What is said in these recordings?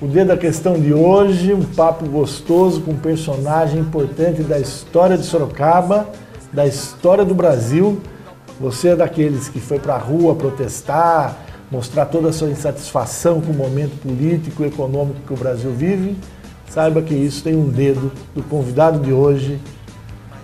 O Dedo da Questão de hoje, um papo gostoso com um personagem importante da história de Sorocaba, da história do Brasil. Você é daqueles que foi para a rua protestar, mostrar toda a sua insatisfação com o momento político e econômico que o Brasil vive. Saiba que isso tem um dedo do convidado de hoje,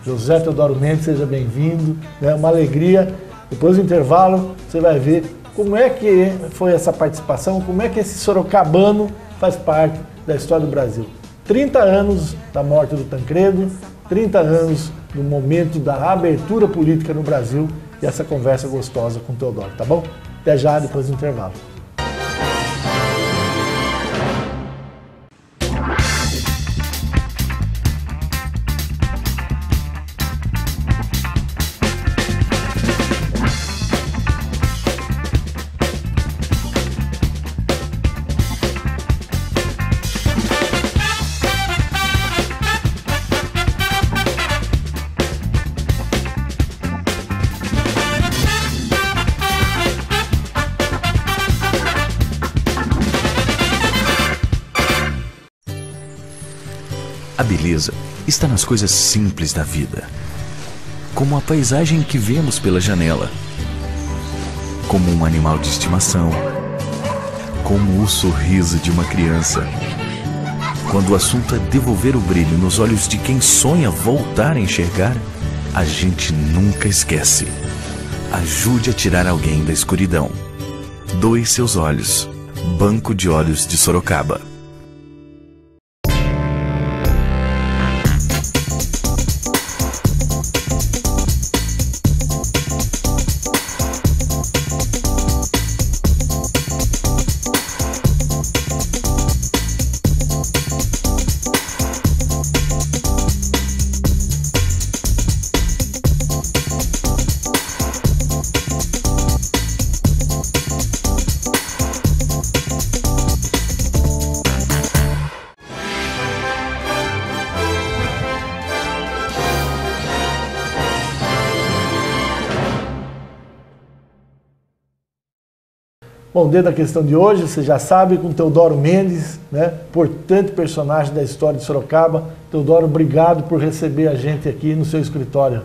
José Teodoro Mendes. Seja bem-vindo. É uma alegria. Depois do intervalo, você vai ver como é que foi essa participação, como é que esse sorocabano faz parte da história do Brasil. 30 anos da morte do Tancredo, 30 anos do momento da abertura política no Brasil e essa conversa gostosa com o Teodoro, tá bom? Até já, depois do intervalo. A beleza está nas coisas simples da vida, como a paisagem que vemos pela janela, como um animal de estimação, como o sorriso de uma criança. Quando o assunto é devolver o brilho nos olhos de quem sonha voltar a enxergar, a gente nunca esquece. Ajude a tirar alguém da escuridão. Doe seus olhos. Banco de Olhos de Sorocaba. Bom, Dedo da Questão de hoje, você já sabe, com Teodoro Mendes, né? Importante personagem da história de Sorocaba. Teodoro, obrigado por receber a gente aqui no seu escritório.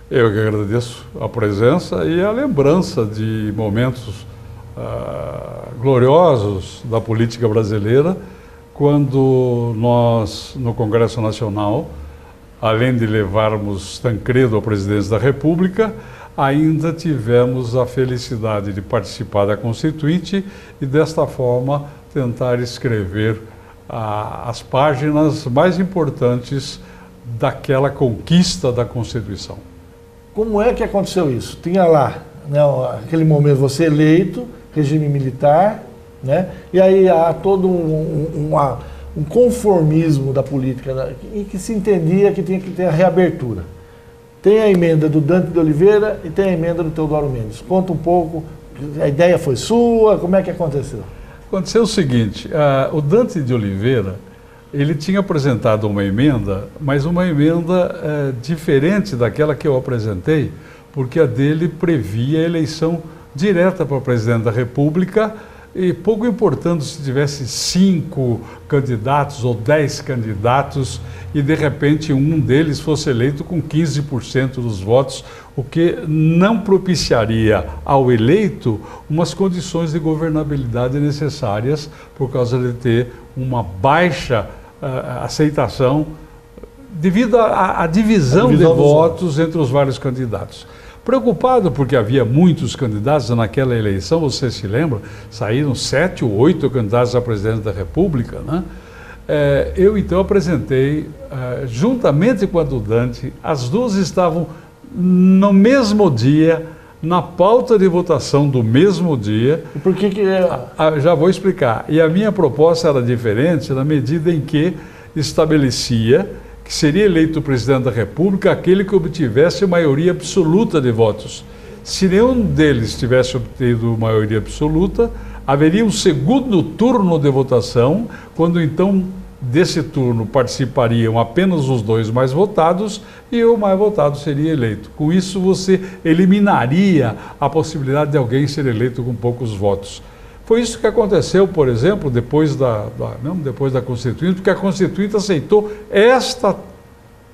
Eu que agradeço a presença e a lembrança de momentos gloriosos da política brasileira, quando nós, no Congresso Nacional, além de levarmos Tancredo à presidência da República, ainda tivemos a felicidade de participar da Constituinte e, desta forma, tentar escrever as páginas mais importantes daquela conquista da Constituição. Como é que aconteceu isso? Tinha lá, né, aquele momento, você eleito, regime militar, né, e aí há todo um conformismo da política, né, em que se entendia que tinha que ter a reabertura. Tem a emenda do Dante de Oliveira e tem a emenda do Teodoro Mendes. Conta um pouco, a ideia foi sua, como é que aconteceu? Aconteceu o seguinte, o Dante de Oliveira, ele tinha apresentado uma emenda, mas uma emenda diferente daquela que eu apresentei, porque a dele previa a eleição direta para presidente da República, e pouco importando se tivesse 5 candidatos ou 10 candidatos e de repente um deles fosse eleito com 15% dos votos, o que não propiciaria ao eleito umas condições de governabilidade necessárias por causa de ter uma baixa aceitação devido à divisão de votos entre os vários candidatos. Preocupado porque havia muitos candidatos naquela eleição, você se lembra, saíram 7 ou 8 candidatos à presidência da República, né? Eu então apresentei, juntamente com a do Dante, as duas estavam no mesmo dia, na pauta de votação do mesmo dia. E por que já vou explicar. E a minha proposta era diferente na medida em que estabelecia que seria eleito presidente da República aquele que obtivesse maioria absoluta de votos. Se nenhum deles tivesse obtido maioria absoluta, haveria um segundo turno de votação, quando então desse turno participariam apenas os 2 mais votados e o mais votado seria eleito. Com isso você eliminaria a possibilidade de alguém ser eleito com poucos votos. Foi isso que aconteceu, por exemplo, depois depois da Constituinte, porque a Constituinte aceitou esta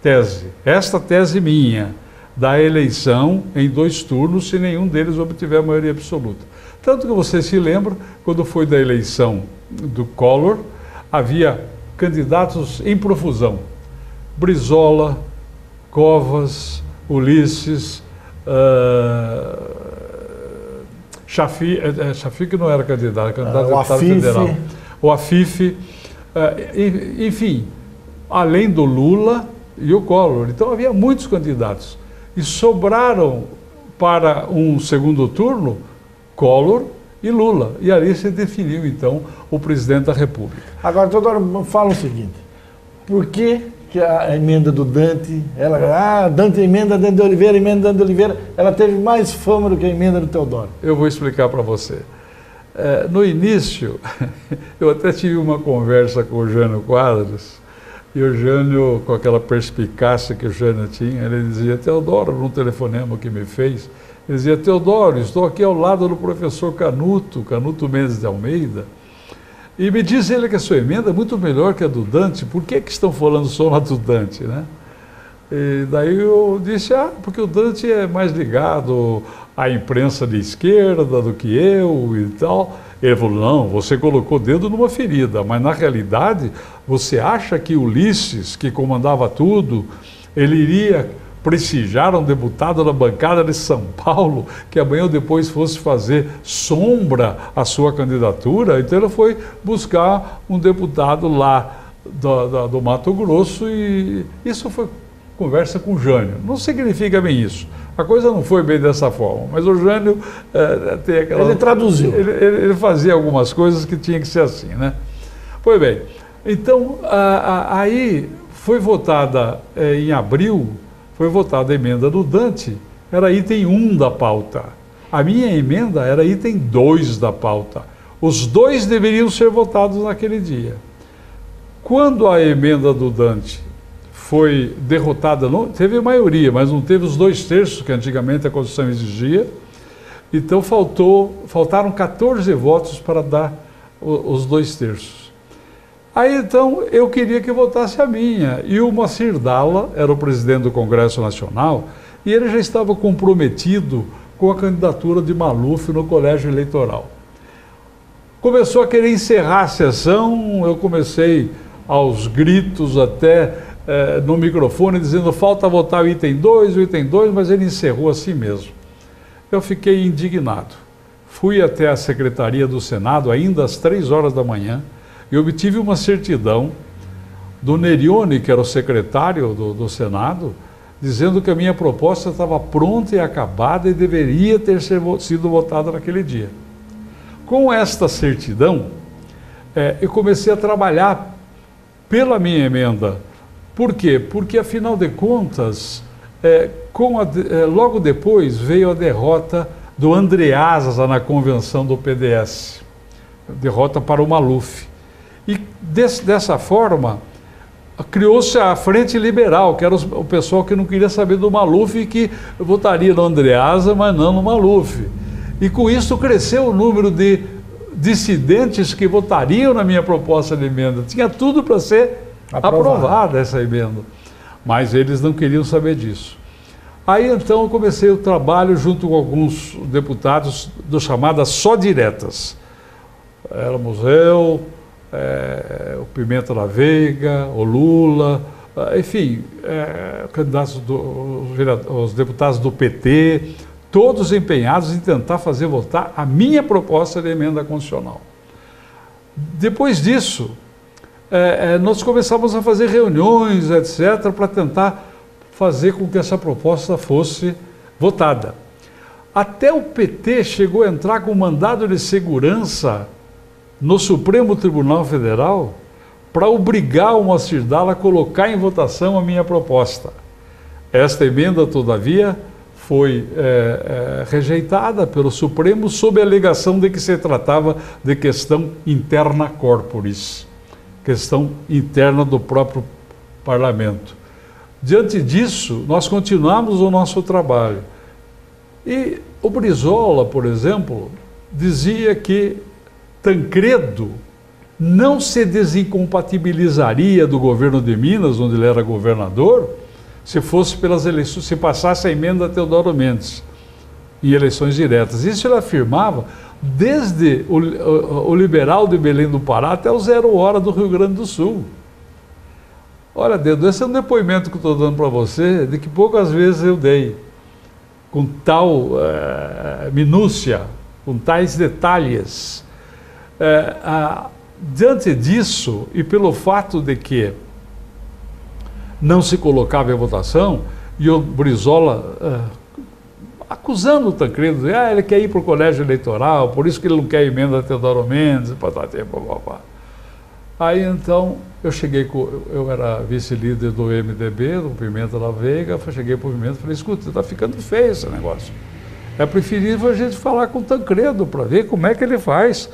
tese minha, da eleição em 2 turnos, se nenhum deles obtiver a maioria absoluta. Tanto que você se lembra, quando foi da eleição do Collor, havia candidatos em profusão. Brizola, Covas, Ulisses, Chafi que não era candidato a deputado federal. O Afif, enfim, além do Lula e o Collor. Então havia muitos candidatos. E sobraram para um segundo turno Collor e Lula. E ali se definiu, então, o presidente da República. Agora, toda hora fala o seguinte, por que a emenda do Dante, Dante emenda Dante de Oliveira, emenda Dante de Oliveira, ela teve mais fama do que a emenda do Teodoro? Eu vou explicar para você. No início, eu até tive uma conversa com o Jânio Quadros, e o Jânio, com aquela perspicácia que o Jânio tinha, ele dizia, Teodoro, num telefonema que me fez, ele dizia, Teodoro, estou aqui ao lado do professor Canuto Mendes de Almeida, e me diz ele que a sua emenda é muito melhor que a do Dante, por que estão falando só na do Dante, né? E daí eu disse, porque o Dante é mais ligado à imprensa de esquerda do que eu e tal. Ele falou, não, você colocou o dedo numa ferida, mas na realidade você acha que Ulisses, que comandava tudo, ele iria prestigiar um deputado da bancada de São Paulo, que amanhã ou depois fosse fazer sombra à sua candidatura? Então ele foi buscar um deputado lá do Mato Grosso e isso foi conversa com o Jânio. Não significa bem isso. A coisa não foi bem dessa forma, mas o Jânio tem aquela... Ele traduziu. Ele fazia algumas coisas que tinha que ser assim, né? Pois bem, então aí foi votada em abril, foi votada a emenda do Dante, era item 1 da pauta. A minha emenda era item 2 da pauta. Os dois deveriam ser votados naquele dia. Quando a emenda do Dante foi derrotada, teve maioria, mas não teve os 2/3 que antigamente a Constituição exigia, então faltaram 14 votos para dar os 2/3. Aí então eu queria que votasse a minha, e o Moacir Dalla era o presidente do Congresso Nacional, e ele já estava comprometido com a candidatura de Maluf no colégio eleitoral. Começou a querer encerrar a sessão, eu comecei aos gritos até no microfone, dizendo falta votar o item 2, mas ele encerrou assim mesmo. Eu fiquei indignado. Fui até a Secretaria do Senado, ainda às 3 horas da manhã, e obtive uma certidão do Nerione, que era o secretário do Senado, dizendo que a minha proposta estava pronta e acabada e deveria ter sido votada naquele dia. Com esta certidão, eu comecei a trabalhar pela minha emenda. Por quê? Porque, afinal de contas, logo depois veio a derrota do Andreasa na convenção do PDS, derrota para o Maluf. E dessa forma, criou-se a Frente Liberal, que era o pessoal que não queria saber do Maluf e que votaria no Andreasa, mas não no Maluf. E com isso cresceu o número de dissidentes que votariam na minha proposta de emenda. Tinha tudo para ser aprovada essa emenda, mas eles não queriam saber disso. Aí então eu comecei o trabalho junto com alguns deputados do chamadas só diretas. Éramos eu, o Pimenta da Veiga, o Lula, enfim, candidatos os deputados do PT, todos empenhados em tentar fazer votar a minha proposta de emenda constitucional. Depois disso, nós começamos a fazer reuniões, etc., para tentar fazer com que essa proposta fosse votada. Até o PT chegou a entrar com mandado de segurança no Supremo Tribunal Federal para obrigar o Moacir Dalla a colocar em votação a minha proposta. Esta emenda, todavia, foi rejeitada pelo Supremo sob a alegação de que se tratava de questão interna corporis, questão interna do próprio parlamento. Diante disso, nós continuamos o nosso trabalho. E o Brizola, por exemplo, dizia que Tancredo não se desincompatibilizaria do governo de Minas, onde ele era governador, se fosse pelas eleições, se passasse a emenda Teodoro Mendes em eleições diretas. Isso ele afirmava desde o liberal de Belém do Pará até o 0 Hora do Rio Grande do Sul. Olha, Dedo, esse é um depoimento que eu estou dando para você, de que poucas vezes eu dei, com tal minúcia, com tais detalhes. Diante disso, e pelo fato de que não se colocava em votação, e o Brizola acusando o Tancredo, ele quer ir para o colégio eleitoral, por isso que ele não quer emenda a Teodoro Mendes, papapá. Aí então, eu era vice-líder do MDB, do Pimenta da Veiga, cheguei para o Pimenta e falei, escuta, está ficando feio esse negócio. É preferível a gente falar com o Tancredo para ver como é que ele faz.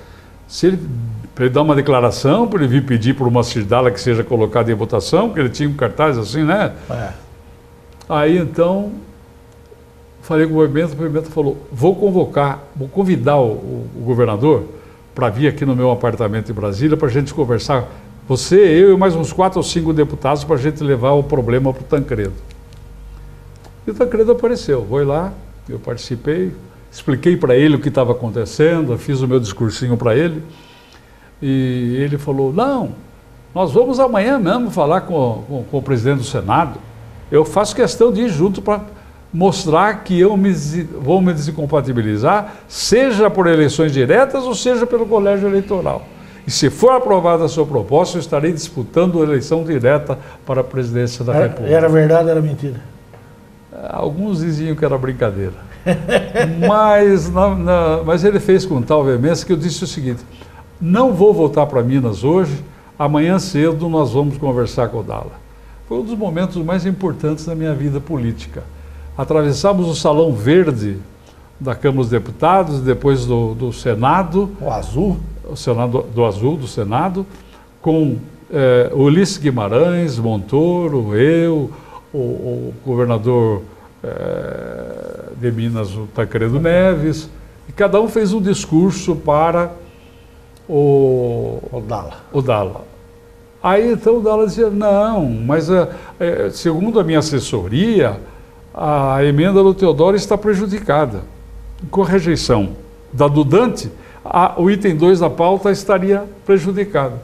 Para ele dar uma declaração, para ele vir pedir por uma cidala que seja colocada em votação, porque ele tinha um cartaz assim, né? Aí então, falei com o Pimenta falou, vou convidar o governador para vir aqui no meu apartamento em Brasília para a gente conversar, você, eu e mais uns 4 ou 5 deputados para a gente levar o problema para o Tancredo. E o Tancredo apareceu, foi lá, eu participei, expliquei para ele o que estava acontecendo, fiz o meu discursinho para ele, e ele falou, não, nós vamos amanhã mesmo falar com o presidente do Senado, eu faço questão de ir junto para mostrar que eu vou me desincompatibilizar, seja por eleições diretas ou seja pelo colégio eleitoral. E se for aprovada a sua proposta, eu estarei disputando a eleição direta para a presidência da República. Era verdade ou era mentira? Alguns diziam que era brincadeira. Mas ele fez com tal veemência que eu disse o seguinte, não vou voltar para Minas hoje, amanhã cedo nós vamos conversar com o Dalla. Foi um dos momentos mais importantes da minha vida política. Atravessamos o Salão Verde da Câmara dos Deputados, depois do Senado. O azul? O Senado, do Senado, com Ulisses Guimarães, Montoro, eu, o governador de Minas, o Tancredo Neves, e cada um fez um discurso para o Dalla. Aí então o Dalla dizia, não, mas segundo a minha assessoria, a emenda do Teodoro está prejudicada. Com a rejeição da do Dante, o item 2 da pauta estaria prejudicado.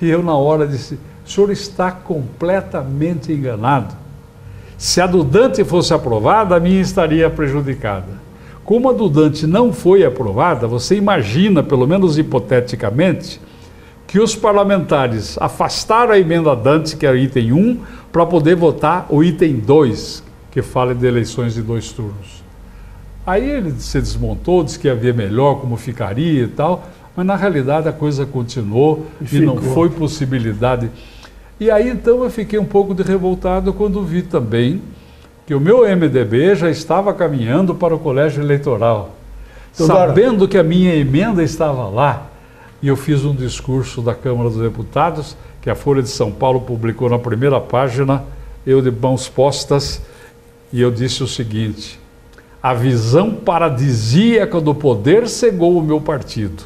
E eu na hora disse, o senhor está completamente enganado. Se a do Dante fosse aprovada, a minha estaria prejudicada. Como a do Dante não foi aprovada, você imagina, pelo menos hipoteticamente, que os parlamentares afastaram a emenda Dante, que era o item 1, para poder votar o item 2, que fala de eleições de 2 turnos. Aí ele se desmontou, disse que ia ver melhor como ficaria e tal, mas na realidade a coisa continuou e não foi possibilidade. E aí então eu fiquei um pouco revoltado quando vi também que o meu MDB já estava caminhando para o colégio eleitoral. Sabendo que a minha emenda estava lá, e eu fiz um discurso da Câmara dos Deputados, que a Folha de São Paulo publicou na primeira página, eu de mãos postas, e eu disse o seguinte, a visão paradisíaca do poder cegou o meu partido.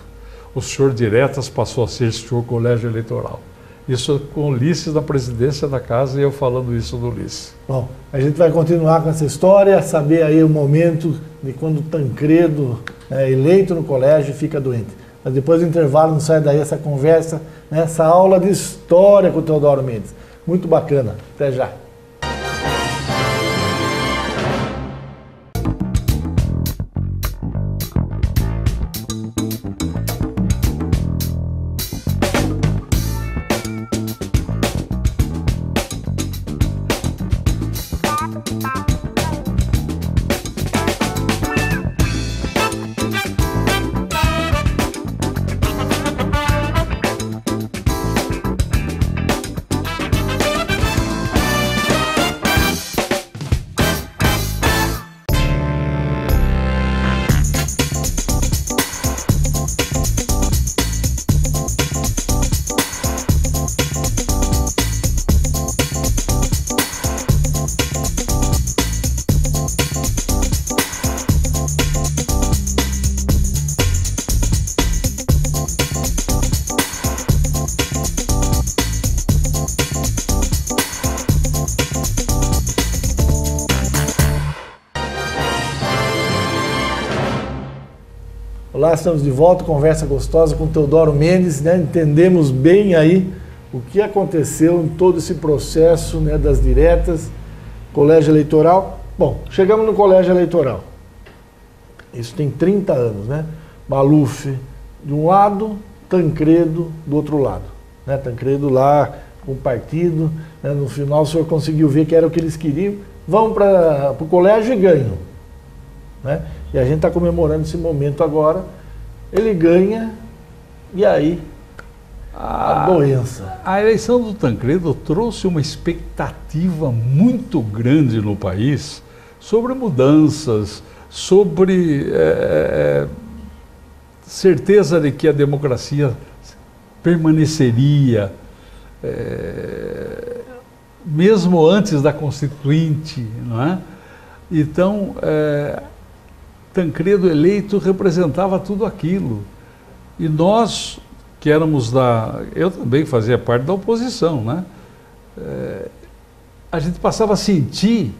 O senhor Diretas passou a ser o senhor colégio eleitoral. Isso com Ulisses na presidência da casa e eu falando isso do Ulisses. Bom, a gente vai continuar com essa história, saber aí o momento de quando o Tancredo é eleito no colégio e fica doente. Mas depois do intervalo não sai daí essa conversa, né, essa aula de história com o Teodoro Mendes. Muito bacana. Até já. Olá, estamos de volta, conversa gostosa com Teodoro Mendes, né? Entendemos bem aí o que aconteceu em todo esse processo, né, das diretas, colégio eleitoral. Bom, chegamos no colégio eleitoral. Isso tem 30 anos, né? Maluf de um lado, Tancredo do outro lado, né? Tancredo lá com o partido, né? No final o senhor conseguiu ver que era o que eles queriam, vão para o colégio e ganham, né? E a gente está comemorando esse momento agora, ele ganha e aí a doença. A eleição do Tancredo trouxe uma expectativa muito grande no país sobre mudanças, sobre certeza de que a democracia permaneceria, mesmo antes da Constituinte, não é? Então, Tancredo eleito representava tudo aquilo. E nós, que éramos eu também fazia parte da oposição, né? A gente passava a sentir,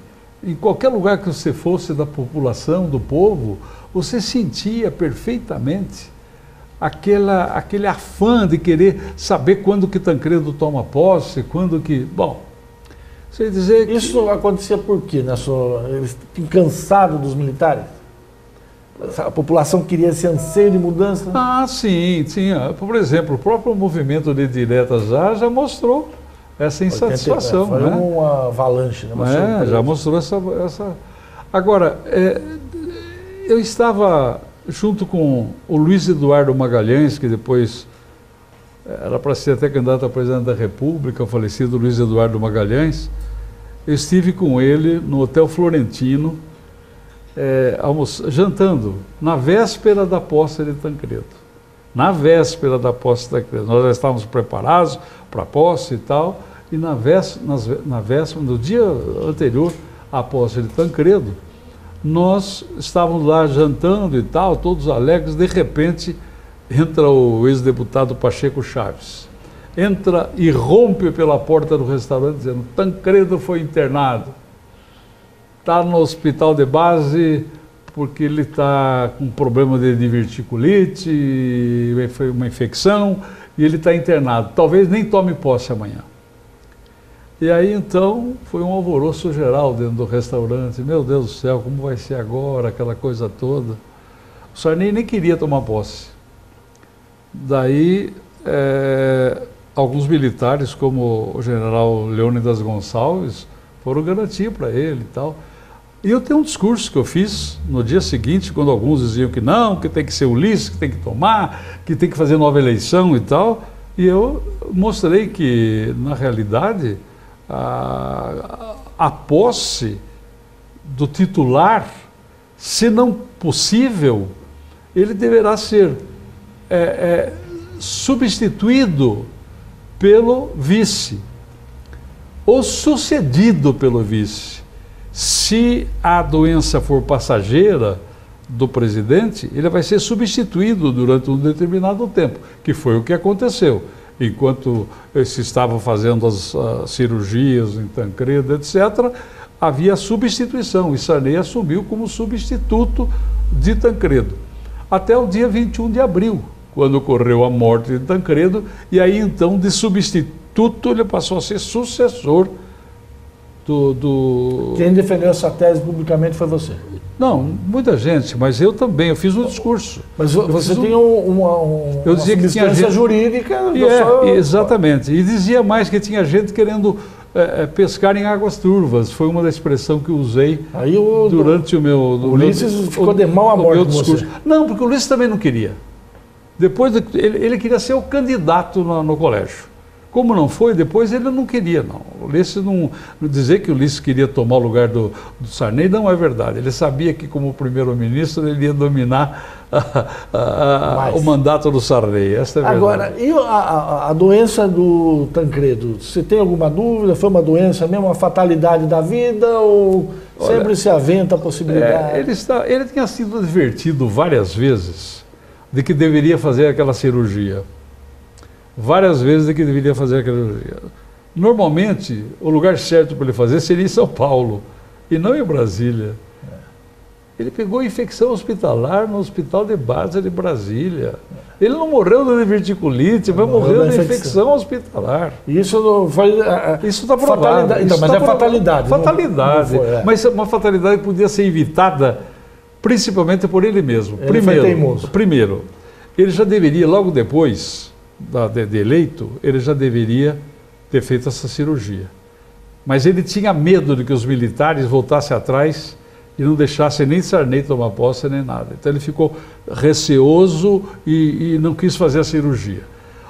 em qualquer lugar que você fosse da população, do povo, você sentia perfeitamente aquele afã de querer saber quando que Tancredo toma posse, quando que... Bom, sei dizer que... Isso acontecia por quê? Eles tinham cansado dos militares? A população queria esse anseio de mudança? Ah, sim, tinha. Por exemplo, o próprio movimento de diretas já mostrou essa insatisfação. Foi, né? Uma avalanche, né? Já mostrou essa... Agora, eu estava junto com o Luiz Eduardo Magalhães, que depois era para ser até candidato a presidente da República, o falecido Luiz Eduardo Magalhães. Eu estive com ele no Hotel Florentino, jantando na véspera da posse de Tancredo. Na véspera da posse de Tancredo. Nós já estávamos preparados para a posse e tal, e na véspera, no dia anterior à posse de Tancredo, nós estávamos lá jantando e tal, todos alegres. De repente, entra o ex-deputado Pacheco Chaves. Entra e rompe pela porta do restaurante dizendo: Tancredo foi internado. Está no hospital de base porque ele está com problema de diverticulite, foi uma infecção, e ele está internado. Talvez nem tome posse amanhã. E aí, então, foi um alvoroço geral dentro do restaurante. Meu Deus do céu, como vai ser agora, aquela coisa toda. O Sarney nem queria tomar posse. Daí, alguns militares, como o general Leônidas Gonçalves, foram garantir para ele e tal. E eu tenho um discurso que eu fiz no dia seguinte, quando alguns diziam que não, que tem que ser Ulisses, que tem que tomar, que tem que fazer nova eleição e tal. E eu mostrei que, na realidade, a posse do titular, se não possível, ele deverá ser substituído pelo vice ou sucedido pelo vice. Se a doença for passageira do presidente, ele vai ser substituído durante um determinado tempo, que foi o que aconteceu. Enquanto se estavam fazendo as cirurgias em Tancredo, etc., havia substituição, e Sarney assumiu como substituto de Tancredo, até o dia 21 de abril, quando ocorreu a morte de Tancredo, e aí então de substituto ele passou a ser sucessor do... Quem defendeu essa tese publicamente foi você? Não, muita gente, mas eu também, eu fiz um discurso. Mas você tinha uma substância jurídica... Exatamente, e dizia mais que tinha gente querendo pescar em águas turvas, foi uma das expressões que eu usei durante o meu... O Ulisses ficou de mal a morte com você. Não, porque o Ulisses também não queria. Depois, ele queria ser o candidato no colégio. Como não foi, depois ele não queria, não. O Ulisses não... Dizer que o Ulisses queria tomar o lugar do Sarney não é verdade. Ele sabia que, como primeiro-ministro, ele ia dominar o mandato do Sarney. Essa é a verdade. Agora, e a doença do Tancredo? Você tem alguma dúvida? Foi uma doença mesmo, uma fatalidade da vida? Ou sempre se aventa a possibilidade? Ele tinha sido advertido várias vezes de que deveria fazer aquela cirurgia. Várias vezes de que deveria fazer aquela cirurgia. Normalmente, o lugar certo para ele fazer seria em São Paulo, e não em Brasília. Ele pegou infecção hospitalar no Hospital de Base de Brasília. Ele não morreu de diverticulite, mas morreu de infecção hospitalar. Isso não foi... Isso está provado. Então, mas é fatalidade. Fatalidade. Não foi, Mas uma fatalidade que podia ser evitada principalmente por ele mesmo. Ele foi teimoso. Primeiro, ele já deveria, logo depois de eleito, ele já deveria ter feito essa cirurgia. Mas ele tinha medo de que os militares voltassem atrás e não deixassem nem Sarney tomar posse nem nada. Então ele ficou receoso e não quis fazer a cirurgia.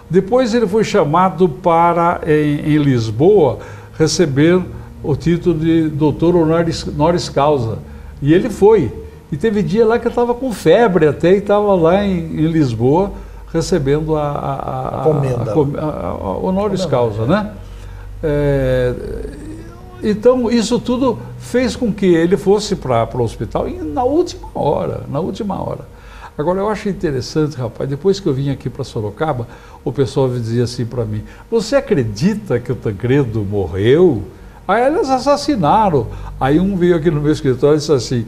Depois ele foi chamado para, em Lisboa, receber o título de doutor honoris causa. E ele foi. E teve dia lá que eu estava com febre até e estava lá em Lisboa recebendo a honoris causa, né? Então, isso tudo fez com que ele fosse para o hospital na última hora. Agora, eu acho interessante, rapaz, depois que eu vim aqui para Sorocaba, o pessoal dizia assim para mim, você acredita que o Tancredo morreu? Aí eles assassinaram. Aí um veio aqui no meu escritório e disse assim,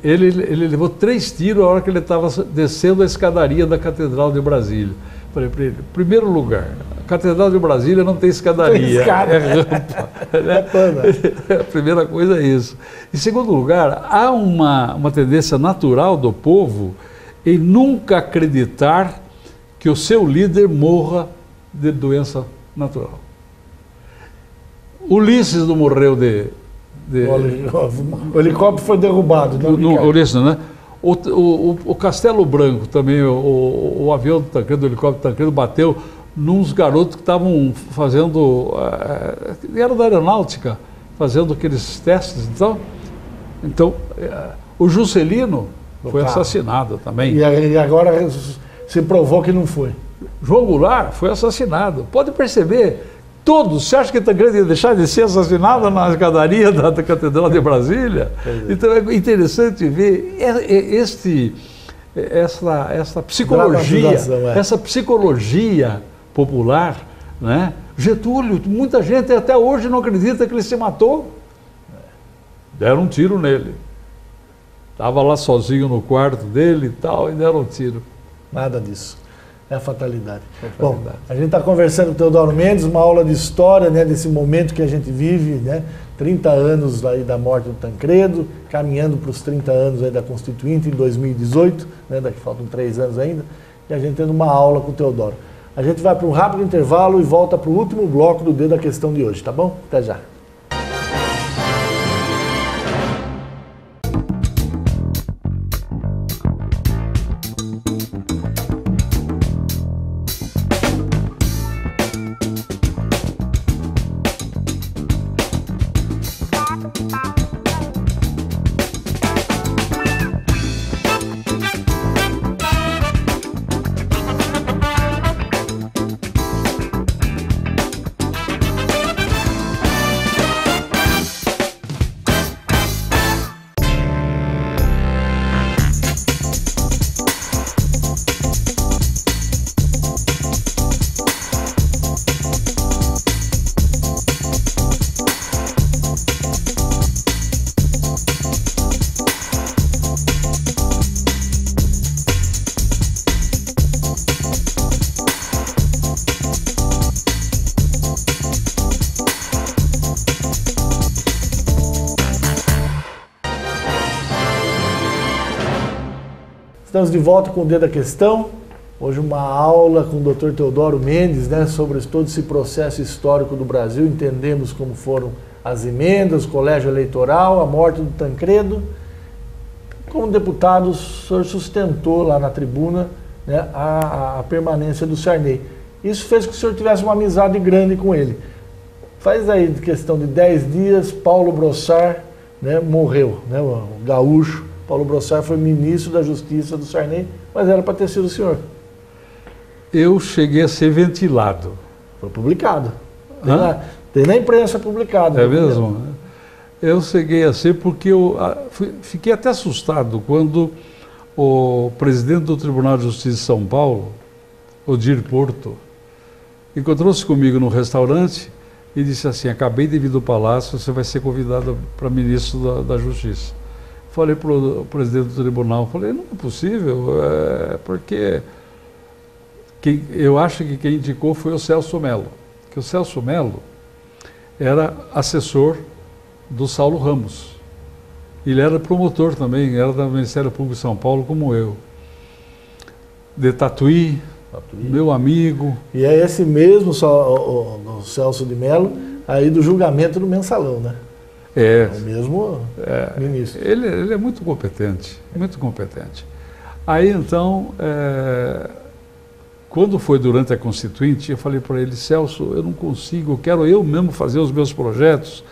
ele levou 3 tiros a hora que ele estava descendo a escadaria da Catedral de Brasília. Falei para ele, em primeiro lugar, a Catedral de Brasília não tem escadaria, é rampa. Né? A primeira coisa é isso. Em segundo lugar, há uma tendência natural do povo em nunca acreditar que o seu líder morra de doença natural. Ulisses não morreu O helicóptero foi derrubado. Ulisses, né? O Castelo Branco também, o avião do Tancredo, o helicóptero do Tancredo bateu nos garotos que estavam fazendo, eram da aeronáutica, fazendo aqueles testes. Então o Juscelino foi assassinado também. E agora se provou que não foi. João Goulart foi assassinado. Pode perceber, todos. Você acha que Tancredo ia deixar de ser assassinado na escadaria da Catedral de Brasília? Então é interessante ver essa psicologia, essa psicologia popular, né? Getúlio, muita gente até hoje não acredita que ele se matou. Deram um tiro nele. Estava lá sozinho no quarto dele e tal, e deram um tiro. Nada disso. É a fatalidade. Bom, a gente está conversando com o Teodoro Mendes, uma aula de história, né, desse momento que a gente vive, né, 30 anos aí da morte do Tancredo, caminhando para os 30 anos aí da Constituinte em 2018, né, daqui faltam 3 anos ainda, e a gente tendo uma aula com o Teodoro. A gente vai para um rápido intervalo e volta para o último bloco do Dedo da Questão de hoje, tá bom? Até já. Estamos de volta com o Dedo da Questão. Hoje uma aula com o Dr. Teodoro Mendes, né, sobre todo esse processo histórico do Brasil. Entendemos como foram as emendas, o colégio eleitoral, a morte do Tancredo. Como deputado, o senhor sustentou lá na tribuna, né, a permanência do Sarney. Isso fez com que o senhor tivesse uma amizade grande com ele. Faz aí questão de 10 dias, Paulo Brossard, né, morreu, né, o gaúcho. Paulo Brossard foi ministro da Justiça do Sarney, mas era para ter sido o senhor. Eu cheguei a ser ventilado. Foi publicado. Tem na imprensa publicado. É mesmo? Eu cheguei a ser porque eu fiquei até assustado quando o presidente do Tribunal de Justiça de São Paulo, Odir Porto, encontrou-se comigo no restaurante e disse assim, acabei de vir do Palácio, você vai ser convidado para ministro da Justiça. falei para o presidente do tribunal, falei, não é possível, porque eu acho que quem indicou foi o Celso Mello, que o Celso Mello era assessor do Saulo Ramos. Ele era promotor também, era do Ministério Público de São Paulo, como eu. De Tatuí, meu amigo. E é esse mesmo, o Celso de Mello, aí do julgamento do Mensalão, né? É o mesmo ministro. Ele é muito competente, muito competente. Aí então, quando foi durante a Constituinte, eu falei para ele, Celso, eu não consigo, eu quero eu mesmo fazer os meus projetos.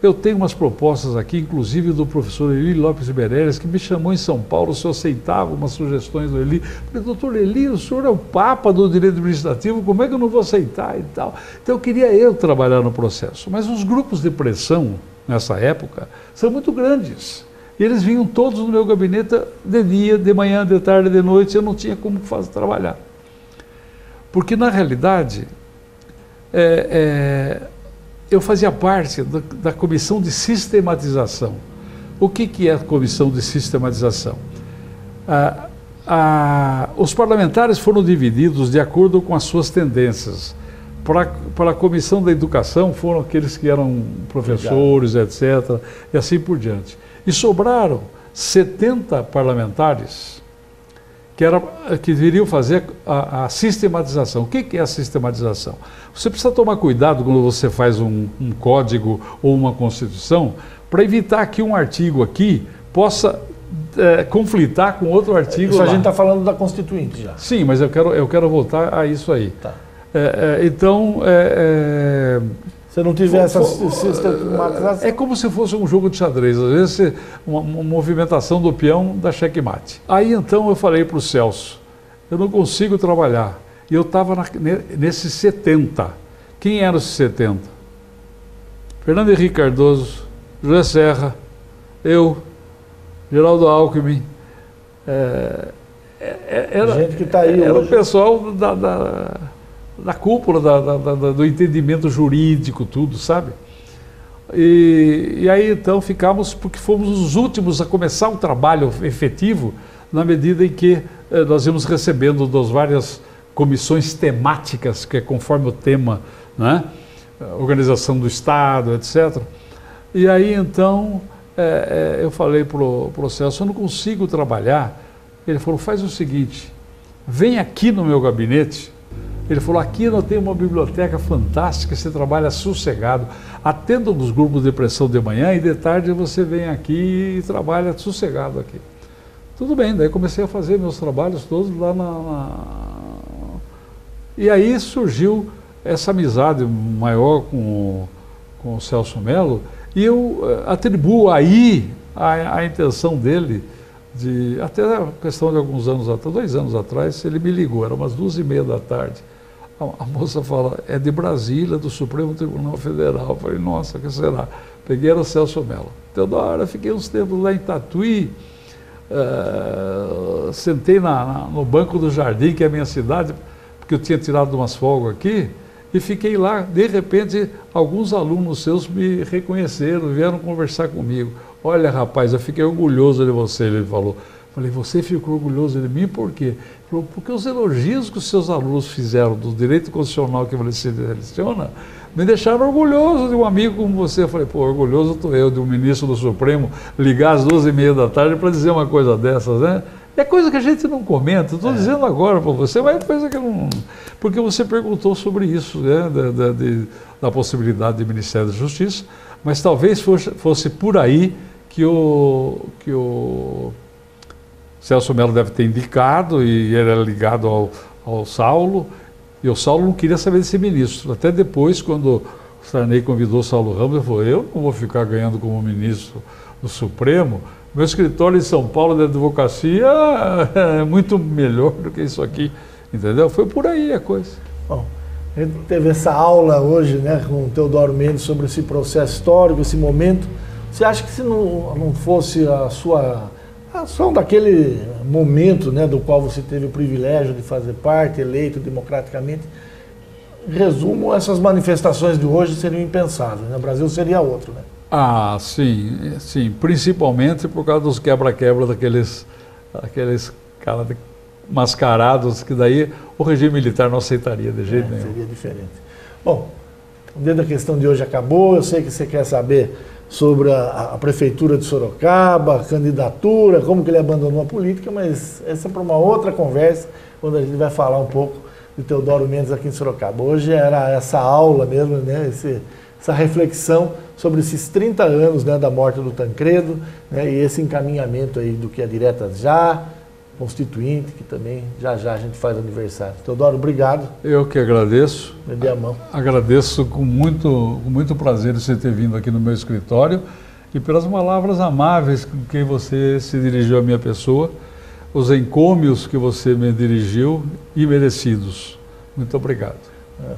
Eu tenho umas propostas aqui, inclusive do professor Eli Lopes Meirelles, que me chamou em São Paulo, se eu aceitava umas sugestões do Eli. Eu falei, doutor Eli, o senhor é o papa do direito administrativo, como é que eu não vou aceitar e tal? Então eu queria eu trabalhar no processo. Mas os grupos de pressão, nessa época, são muito grandes. E eles vinham todos no meu gabinete de dia, de manhã, de tarde, de noite, eu não tinha como trabalhar. Porque, na realidade, eu fazia parte da comissão de sistematização. O que é a comissão de sistematização? Os parlamentares foram divididos de acordo com as suas tendências. Para a comissão da educação foram aqueles que eram professores, etc., e assim por diante. E sobraram 70 parlamentares que viriam fazer a sistematização. O que é a sistematização? Você precisa tomar cuidado quando você faz um código ou uma constituição para evitar que um artigo aqui possa conflitar com outro artigo. Isso lá. A gente está falando da Constituinte já. Sim, mas eu quero voltar a isso aí. Tá. Então... Se não tiver essa sistematização... É como se fosse um jogo de xadrez, às vezes uma movimentação do peão da checkmate. Aí então eu falei para o Celso, eu não consigo trabalhar. E eu estava nesses 70. Quem eram esses 70? Fernando Henrique Cardoso, José Serra, eu, Geraldo Alckmin. Gente que está aí era hoje. O pessoal da cúpula do entendimento jurídico, tudo, sabe? E aí então ficamos, porque fomos os últimos a começar o trabalho efetivo, na medida em que nós íamos recebendo das várias comissões temáticas, que é conforme o tema, né? Organização do Estado, etc. E aí então eu falei para o Celso, eu não consigo trabalhar. Ele falou, faz o seguinte, vem aqui no meu gabinete. Ele falou, aqui eu tenho uma biblioteca fantástica, você trabalha sossegado, atenda os grupos de pressão de manhã e de tarde você vem aqui e trabalha sossegado aqui. Tudo bem, daí comecei a fazer meus trabalhos todos lá E aí surgiu essa amizade maior com o Celso Mello, e eu atribuo aí a intenção dele até a questão de alguns anos atrás, 2 anos atrás, ele me ligou, era umas 2h30 da tarde. A moça fala, é de Brasília, do Supremo Tribunal Federal. Eu falei, nossa, o que será? Peguei, era o Celso Mello. Teodoro, fiquei uns tempos lá em Tatuí, sentei no Banco do Jardim, que é a minha cidade, porque eu tinha tirado umas folgas aqui, e fiquei lá. De repente, alguns alunos seus me reconheceram, vieram conversar comigo. Olha, rapaz, eu fiquei orgulhoso de você, ele falou. Falei, você ficou orgulhoso de mim por quê? Ele falou, porque os elogios que os seus alunos fizeram do direito constitucional que você seleciona, me deixaram orgulhoso de um amigo como você. Eu falei, pô, orgulhoso estou eu de um ministro do Supremo ligar às 2h30 da tarde para dizer uma coisa dessas, né? É coisa que a gente não comenta, estou dizendo agora para você, mas é coisa que não... Porque você perguntou sobre isso, né? Da possibilidade de Ministério da Justiça, mas talvez fosse por aí que o Celso Mello deve ter indicado, e ele era ligado ao Saulo, e o Saulo não queria saber desse ministro. Até depois, quando o Sarney convidou o Saulo Ramos, ele falou, eu não vou ficar ganhando como ministro do Supremo, meu escritório em São Paulo de advocacia é muito melhor do que isso aqui, entendeu? Foi por aí a coisa. Bom, a gente teve essa aula hoje, né, com o Teodoro Mendes sobre esse processo histórico, esse momento. Você acha que se não fosse a ação daquele momento, né, do qual você teve o privilégio de fazer parte, eleito democraticamente, em resumo, essas manifestações de hoje seriam impensáveis, né? O Brasil seria outro, né? Ah, sim, sim, principalmente por causa dos quebra-quebra daqueles caras mascarados, que daí o regime militar não aceitaria de jeito nenhum. Seria diferente. Bom, o Dedo da Questão de hoje acabou. Eu sei que você quer saber sobre a Prefeitura de Sorocaba, a candidatura, como que ele abandonou a política, mas essa é para uma outra conversa, quando a gente vai falar um pouco de Teodoro Mendes aqui em Sorocaba. Hoje era essa aula mesmo, né, essa reflexão sobre esses 30 anos, né, da morte do Tancredo, né, e esse encaminhamento aí do que é Diretas Já, Constituinte, que também já a gente faz aniversário. Teodoro, obrigado. Eu que agradeço. Me dê a mão. Agradeço com muito prazer você ter vindo aqui no meu escritório e pelas palavras amáveis com que você se dirigiu à minha pessoa, os encômios que você me dirigiu e merecidos. Muito obrigado.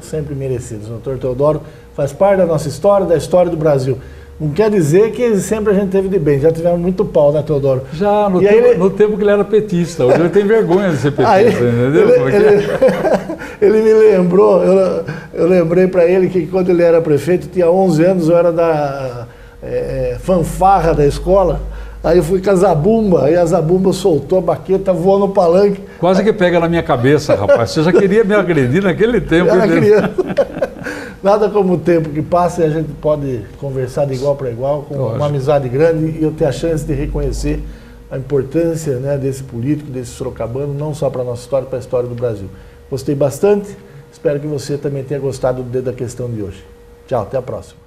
Sempre merecidos. O Dr. Teodoro faz parte da nossa história, da história do Brasil. Não quer dizer que sempre a gente teve de bem, já tivemos muito pau, né, Teodoro? Já, no tempo que ele era petista, hoje ele tem vergonha de ser petista, entendeu? Ele me lembrou, eu lembrei para ele que quando ele era prefeito, tinha 11 anos, eu era da fanfarra da escola, aí eu fui com a zabumba, aí a zabumba soltou a baqueta, voou no palanque. Quase que pega na minha cabeça, rapaz, você já queria me agredir naquele tempo. Eu era criança. Nada como o tempo que passa e a gente pode conversar de igual para igual, com uma amizade grande, e eu ter a chance de reconhecer a importância, né, desse político, desse sorocabano, não só para a nossa história, para a história do Brasil. Gostei bastante, espero que você também tenha gostado do Dedo da Questão de hoje. Tchau, até a próxima.